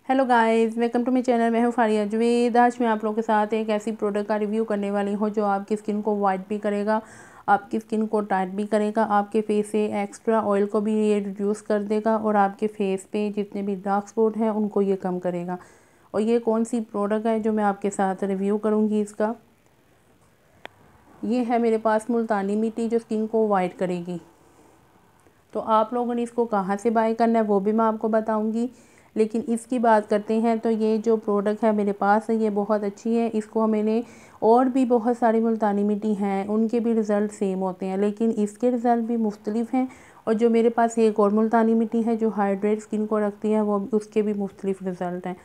Hello guys, welcome to my channel. मैं हूँ फारिया जवेद। आज मैं आप लोगों के साथ एक ऐसी प्रोडक्ट का रिव्यू करने वाली हूँ जो आपकी स्किन को वाइट भी करेगा, आपकी स्किन को टाइट भी करेगा, आपके फेस से एक्स्ट्रा ऑयल को भी ये रिड्यूस कर देगा और आपके फेस पे जितने भी डार्क स्पॉट हैं उनको ये कम करेगा। और ये कौन सी प्रोडक्ट है जो मैं आपके साथ रिव्यू करूँगी इसका, ये है मेरे पास मुल्तानी मिट्टी जो स्किन को वाइट करेगी। तो आप लोगों ने इसको कहाँ से बाय करना है वो भी मैं आपको बताऊंगी, लेकिन इसकी बात करते हैं तो ये जो प्रोडक्ट है मेरे पास है ये बहुत अच्छी है। इसको मैंने और भी बहुत सारी मुल्तानी मिट्टी हैं उनके भी रिज़ल्ट सेम होते हैं, लेकिन इसके रिज़ल्ट भी मुख्तलिफ हैं। और जो मेरे पास एक और मुल्तानी मिट्टी है जो हाइड्रेट स्किन को रखती है वो उसके भी मुख्तलिफ रिज़ल्ट हैं।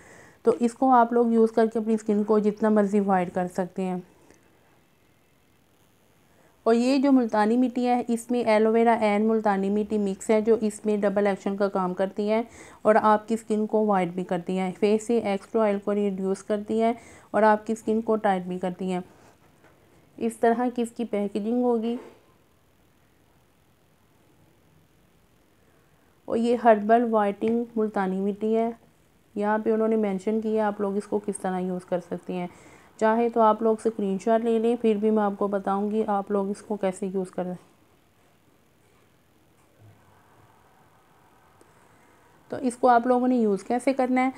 तो इसको आप लोग यूज़ करके अपनी स्किन को जितना मर्ज़ी वाइट कर सकते हैं। और ये जो मुल्तानी मिट्टी है इसमें एलोवेरा एंड मुल्तानी मिट्टी मिक्स है जो इसमें डबल एक्शन का काम करती है और आपकी स्किन को वाइट भी करती है, फेस से एक्स्ट्रा ऑयल को रिड्यूस करती है और आपकी स्किन को टाइट भी करती है। इस तरह की इसकी पैकेजिंग होगी। और ये हर्बल वाइटिंग मुल्तानी मिट्टी है, यहाँ पे उन्होंने मेंशन किया आप लोग इसको किस तरह यूज़ कर सकती हैं। चाहे तो आप लोग स्क्रीनशॉट ले लें, फिर भी मैं आपको बताऊंगी आप लोग इसको कैसे यूज़ कर रहे हैं। तो इसको आप लोगों ने यूज़ कैसे करना है,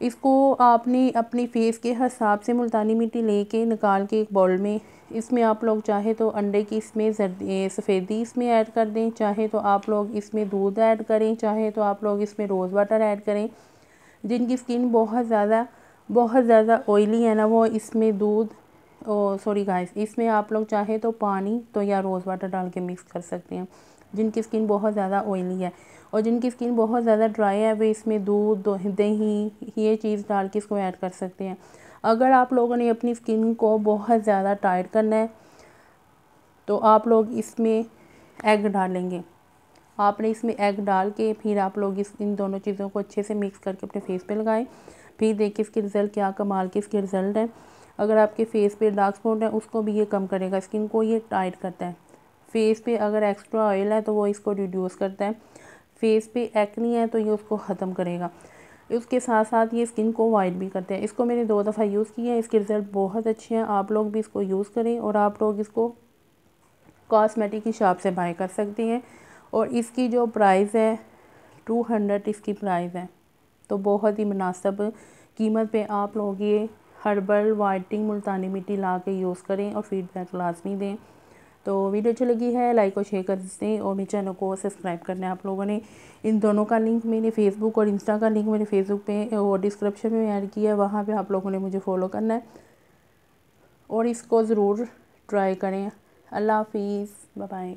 इसको आपने अपनी फेस के हिसाब से मुल्तानी मिट्टी लेके निकाल के एक बाउल में, इसमें आप लोग चाहे तो अंडे की इसमें सफ़ेदी इसमें ऐड कर दें, चाहे तो आप लोग इसमें दूध ऐड करें, चाहे तो आप लोग इसमें रोज़ वाटर ऐड करें। जिनकी स्किन बहुत ज़्यादा ऑयली है ना वो इसमें दूध सॉरी गाइस, इसमें आप लोग चाहे तो पानी तो या रोज़ वाटर डाल के मिक्स कर सकते हैं। जिनकी स्किन बहुत ज़्यादा ऑयली है और जिनकी स्किन बहुत ज़्यादा ड्राई है वे इसमें दूध दही ये चीज़ डाल के इसको ऐड कर सकते हैं। अगर आप लोगों ने अपनी स्किन को बहुत ज़्यादा टाइट करना है तो आप लोग इसमें एग डालेंगे। आपने इसमें एग डाल के फिर आप लोग इन दोनों चीज़ों को अच्छे से मिक्स करके अपने फेस पे लगाएं। फिर देखिए इसके रिज़ल्ट क्या कमाल के इसके रिज़ल्ट हैं। अगर आपके फेस पे डार्क स्पॉट है उसको भी ये कम करेगा, स्किन को ये टाइट करता है। फेस पे अगर एक्स्ट्रा ऑयल है तो वो इसको रिड्यूस करता है। फेस पे एक्नी है तो ये उसको ख़त्म करेगा। उसके साथ साथ ये स्किन को वाइट भी करते हैं। इसको मैंने 2 दफ़ा यूज़ किया है, इसके रिज़ल्ट बहुत अच्छे हैं। आप लोग भी इसको यूज़ करें और आप लोग इसको कॉस्मेटिक की शॉप से बाय कर सकती हैं। और इसकी जो प्राइस है 200 इसकी प्राइस है, तो बहुत ही मुनासिब कीमत पे आप लोग ये हर्बल वाइटिंग मुल्तानी मिट्टी ला के यूज़ करें और फीडबैक लाजमी दें। तो वीडियो अच्छी लगी है लाइक और शेयर कर दें और मेरे चैनल को सब्सक्राइब करना है आप लोगों ने। इन दोनों का लिंक मैंने फेसबुक और इंस्टा का लिंक मैंने फेसबुक पे और डिस्क्रिप्शन में ऐड किया है, वहाँ पे आप लोगों ने मुझे फॉलो करना है और इसको ज़रूर ट्राई करें। अल्लाह हाफिज़, बाय बाय।